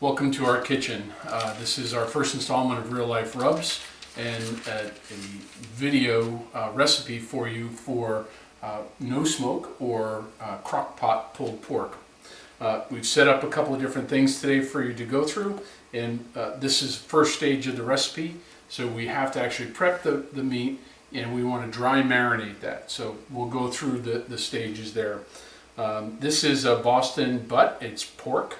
Welcome to our kitchen. This is our first installment of Real Life Rubs and a video recipe for you for no smoke or crock pot pulled pork. We've set up a couple of different things today for you to go through, and this is the first stage of the recipe. So we have to actually prep the meat, and we want to dry marinate that. So we'll go through the stages there. This is a Boston butt. It's pork.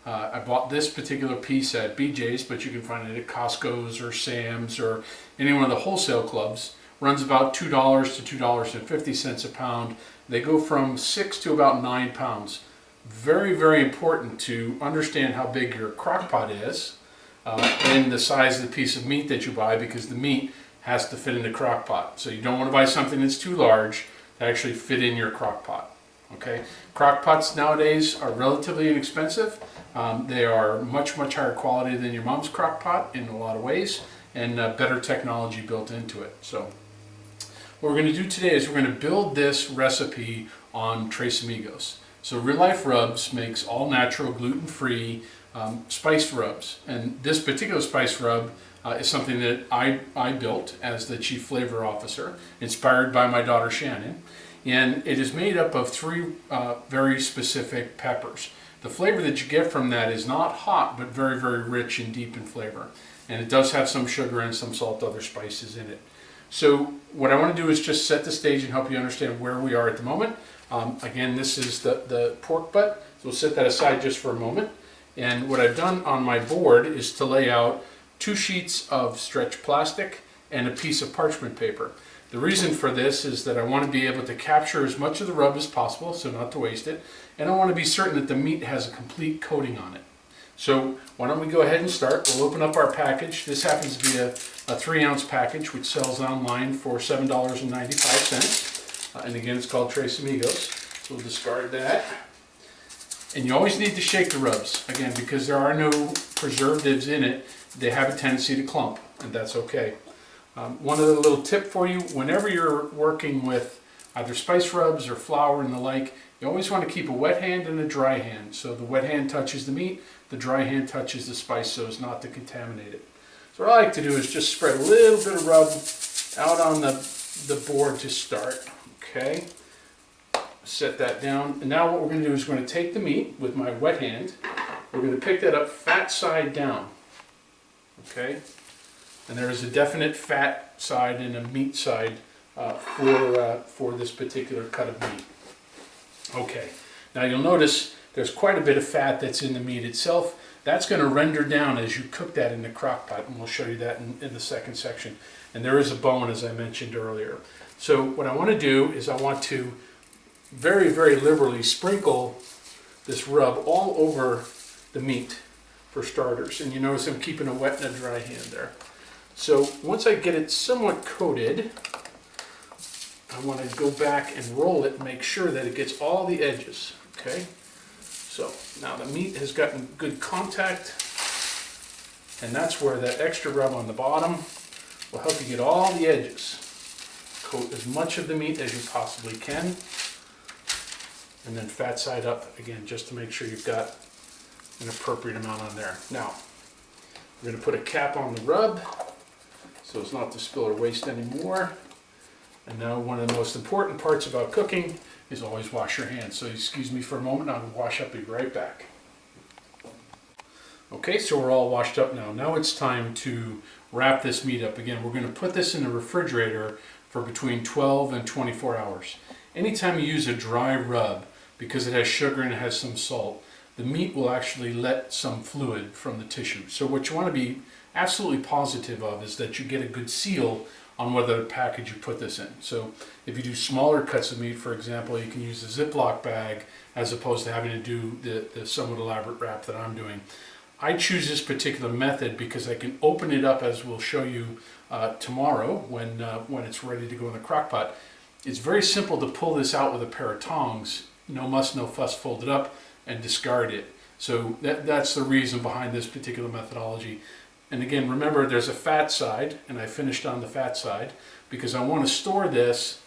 I bought this particular piece at BJ's, but you can find it at Costco's or Sam's or any one of the wholesale clubs. Runs about $2 to $2.50 a pound. They go from 6 to about 9 pounds. Very, very important to understand how big your crock pot is and the size of the piece of meat that you buy, because the meat has to fit in the crock pot. So you don't want to buy something that's too large to actually fit in your crock pot. Okay, crock pots nowadays are relatively inexpensive. They are much higher quality than your mom's crock pot in a lot of ways, and better technology built into it. So what we're going to do today is we're going to build this recipe on Tres Amigos. So Real Life Rubs makes all natural, gluten-free spiced rubs, and this particular spice rub is something that I built as the chief flavor officer, inspired by my daughter Shannon. And it is made up of three very specific peppers. The flavor that you get from that is not hot, but very, very rich and deep in flavor. And it does have some sugar and some salt, other spices in it. So what I want to do is just set the stage and help you understand where we are at the moment. Again, this is the pork butt, so we'll set that aside just for a moment. And what I've done on my board is to lay out 2 sheets of stretch plastic and a piece of parchment paper. The reason for this is that I want to be able to capture as much of the rub as possible, so not to waste it, and I want to be certain that the meat has a complete coating on it. So why don't we go ahead and start. We'll open up our package. This happens to be a 3-ounce package, which sells online for $7.95. And again, it's called Tres Amigos. So we'll discard that. And you always need to shake the rubs, again, because there are no preservatives in it. They have a tendency to clump, and that's okay. One other little tip for you: whenever you're working with either spice rubs or flour and the like, you always want to keep a wet hand and a dry hand. So the wet hand touches the meat, the dry hand touches the spice, so as not to contaminate it. So what I like to do is just spread a little bit of rub out on the board to start. Okay, set that down. And now what we're going to do is we're going to take the meat with my wet hand. We're going to pick that up fat side down. Okay. And there is a definite fat side and a meat side for this particular cut of meat. Okay, now you'll notice there's quite a bit of fat that's in the meat itself. That's going to render down as you cook that in the crock pot, and we'll show you that in the second section. And there is a bone, as I mentioned earlier. So what I want to do is I want to very, very liberally sprinkle this rub all over the meat for starters. And you notice I'm keeping a wet and a dry hand there. So once I get it somewhat coated, I want to go back and roll it and make sure that it gets all the edges. Okay, so now the meat has gotten good contact, and that's where that extra rub on the bottom will help you get all the edges. Coat as much of the meat as you possibly can, and then fat side up again, just to make sure you've got an appropriate amount on there. Now we're going to put a cap on the rub, so as not to spill or waste anymore. And now one of the most important parts about cooking is always wash your hands. So excuse me for a moment, I'll wash up, be right back. Okay, so we're all washed up now. Now it's time to wrap this meat up. Again, we're going to put this in the refrigerator for between 12 and 24 hours. Anytime you use a dry rub, because it has sugar and it has some salt, the meat will actually let some fluid from the tissue. So what you want to be absolutely positive of is that you get a good seal on whether the package you put this in. So if you do smaller cuts of meat, for example, you can use a Ziploc bag as opposed to having to do the somewhat elaborate wrap that I'm doing. I choose this particular method because I can open it up, as we'll show you tomorrow when it's ready to go in the crock pot. It's very simple to pull this out with a pair of tongs, no muss, no fuss, fold it up and discard it. So that's the reason behind this particular methodology. And again, remember, there's a fat side, and I finished on the fat side because I want to store this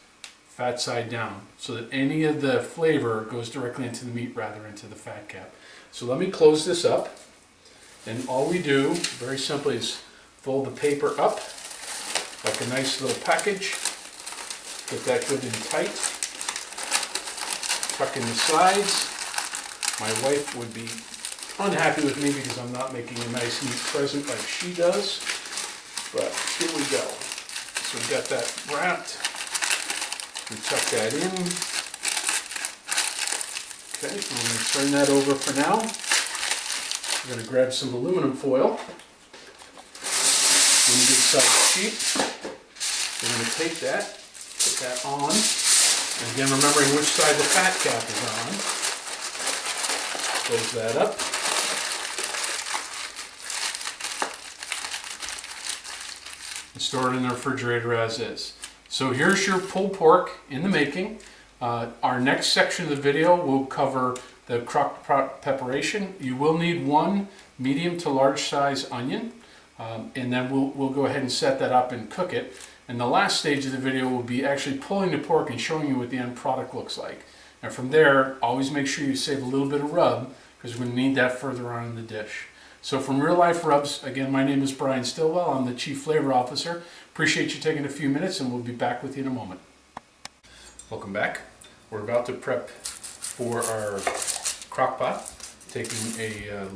fat side down so that any of the flavor goes directly into the meat rather into the fat cap. So let me close this up. And all we do, very simply, is fold the paper up like a nice little package. Get that good and tight. Tuck in the sides. My wife would be unhappy with me because I'm not making a nice neat present like she does. But here we go. So we got that wrapped. We tuck that in. Okay, so we're going to turn that over for now. We're going to grab some aluminum foil. One good sized sheet. We're going to take that, put that on. And again, remembering which side the fat cap is on. Close that up. And store it in the refrigerator as is. So here's your pulled pork in the making. Our next section of the video will cover the crock pot preparation. You will need one medium to large size onion, and then we'll go ahead and set that up and cook it. And the last stage of the video will be actually pulling the pork and showing you what the end product looks like. And from there, always make sure you save a little bit of rub because we're going to need that further on in the dish. So from Real Life Rubs, again, my name is Brian Stillwell. I'm the Chief Flavor Officer. Appreciate you taking a few minutes, and we'll be back with you in a moment. Welcome back. We're about to prep for our crock pot, taking a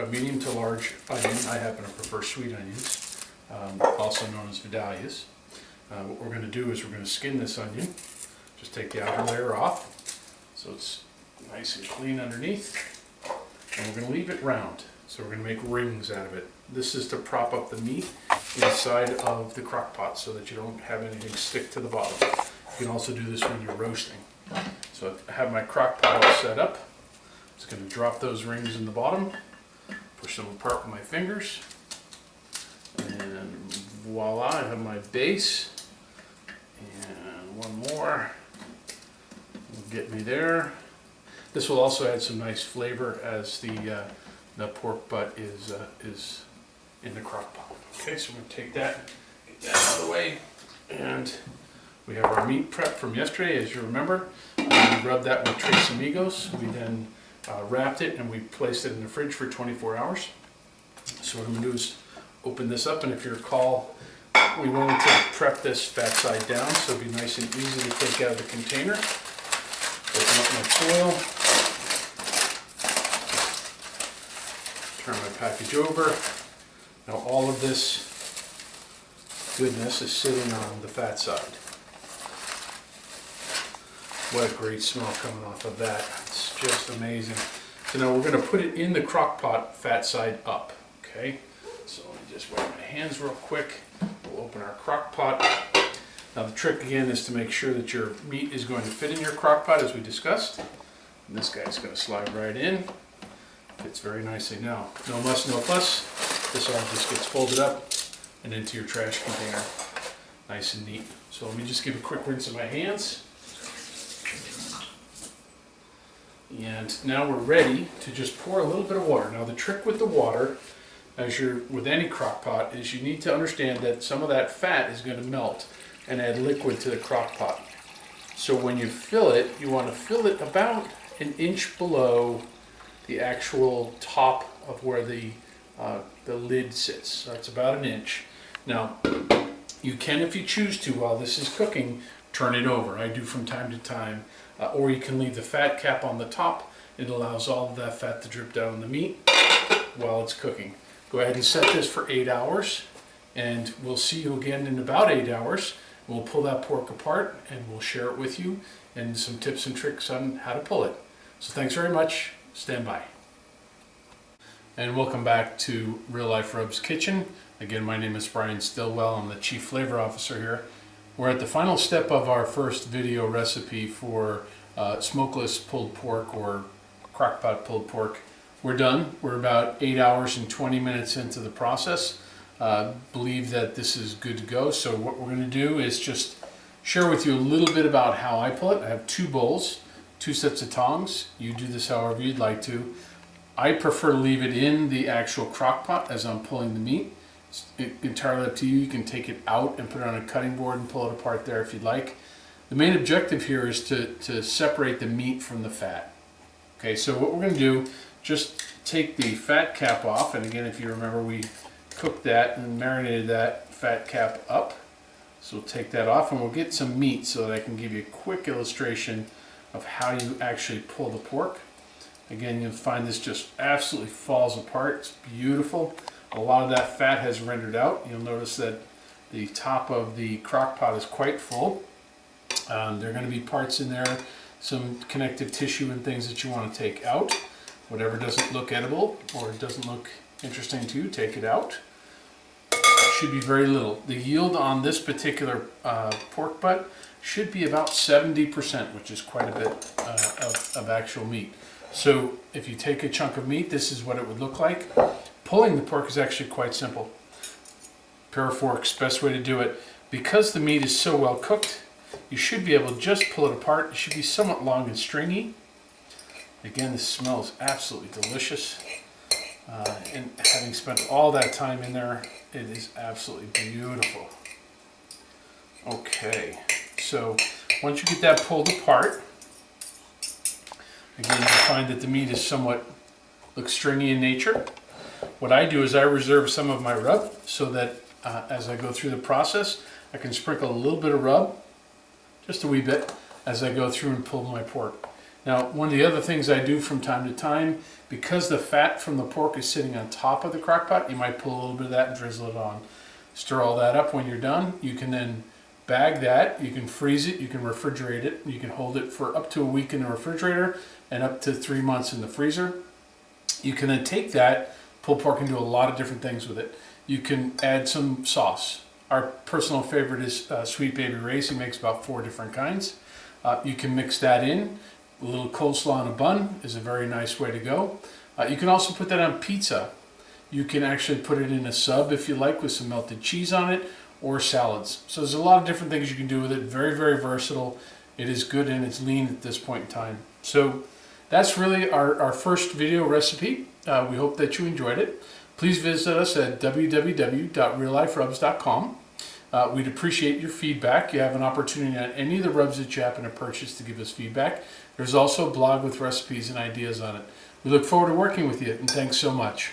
medium to large onion. I happen to prefer sweet onions, also known as Vidalias. What we're going to do is we're going to skin this onion. Just take the outer layer off so it's nice and clean underneath. And we're going to leave it round. So we're going to make rings out of it. This is to prop up the meat inside of the crock pot so that you don't have anything stick to the bottom. You can also do this when you're roasting. So I have my crock pot all set up. Just going to drop those rings in the bottom, push them apart with my fingers, and voila, I have my base. And one more will get me there. This will also add some nice flavor as the pork butt is in the crock pot. Okay, so we're going to take that, get that out of the way, and we have our meat prep from yesterday, as you remember. We rubbed that with Tres Amigos. We then wrapped it and we placed it in the fridge for 24 hours. So what I'm going to do is open this up, and if you recall, we wanted to prep this fat side down so it'd be nice and easy to take out of the container. Open up my foil. Turn my package over. Now all of this goodness is sitting on the fat side. What a great smell coming off of that. It's just amazing. So now we're going to put it in the crock pot, fat side up. Okay, so let me just wipe my hands real quick. We'll open our crock pot. Now the trick again is to make sure that your meat is going to fit in your crock pot as we discussed. And this guy's going to slide right in. Fits very nicely. Now, no muss, no fuss. This all just gets folded up and into your trash container. Nice and neat. So let me just give a quick rinse of my hands. And now we're ready to just pour a little bit of water. Now the trick with the water, as you're with any crock pot, is you need to understand that some of that fat is going to melt and add liquid to the crock pot. So when you fill it, you want to fill it about an inch below the actual top of where the lid sits. So that's about an inch. Now you can, if you choose to, while this is cooking, turn it over. I do from time to time. Or you can leave the fat cap on the top. It allows all of that fat to drip down the meat while it's cooking. Go ahead and set this for 8 hours, and we'll see you again in about 8 hours. We'll pull that pork apart and we'll share it with you and some tips and tricks on how to pull it. So thanks very much. Stand by. And welcome back to Real Life Rubs Kitchen. Again, my name is Brian Stillwell. I'm the Chief Flavor Officer here. We're at the final step of our first video recipe for smokeless pulled pork or crockpot pulled pork. We're done. We're about 8 hours and 20 minutes into the process. Believe that this is good to go. So what we're going to do is just share with you a little bit about how I pull it. I have 2 bowls, 2 sets of tongs. You do this however you'd like to. I prefer to leave it in the actual crock pot as I'm pulling the meat. It's entirely up to you. You can take it out and put it on a cutting board and pull it apart there if you'd like. The main objective here is to separate the meat from the fat. Okay, so what we're going to do, just take the fat cap off, and again, if you remember, we cooked that and marinated that fat cap up. So we'll take that off and we'll get some meat so that I can give you a quick illustration of how you actually pull the pork. Again, you'll find this just absolutely falls apart. It's beautiful. A lot of that fat has rendered out. You'll notice that the top of the crock pot is quite full. There are going to be parts in there, some connective tissue and things that you want to take out. Whatever doesn't look edible or doesn't look interesting to you, take it out. Should be very little. The yield on this particular pork butt should be about 70%, which is quite a bit of actual meat. So if you take a chunk of meat, this is what it would look like. Pulling the pork is actually quite simple. Pair of forks, best way to do it. Because the meat is so well cooked, you should be able to just pull it apart. It should be somewhat long and stringy. Again, this smells absolutely delicious. And having spent all that time in there, it is absolutely beautiful. Okay, so once you get that pulled apart, again, you'll find that the meat is looks stringy in nature. What I do is I reserve some of my rub so that as I go through the process, I can sprinkle a little bit of rub, just a wee bit, as I go through and pull my pork. Now, one of the other things I do from time to time, because the fat from the pork is sitting on top of the crock pot, you might pull a little bit of that and drizzle it on. Stir all that up. When you're done, you can then bag that, you can freeze it, you can refrigerate it, you can hold it for up to a week in the refrigerator and up to 3 months in the freezer. You can then take that, pulled pork, and do a lot of different things with it. You can add some sauce. Our personal favorite is Sweet Baby Ray's. He makes about 4 different kinds. You can mix that in. A little coleslaw on a bun is a very nice way to go. You can also put that on pizza. You can actually put it in a sub if you like with some melted cheese on it, or salads. So there's a lot of different things you can do with it. Very, very versatile. It is good and it's lean at this point in time. So that's really our first video recipe. We hope that you enjoyed it. Please visit us at www.realliferubs.com. We'd appreciate your feedback. You have an opportunity on any of the rubs that you happen to purchase to give us feedback. There's also a blog with recipes and ideas on it. We look forward to working with you, and thanks so much.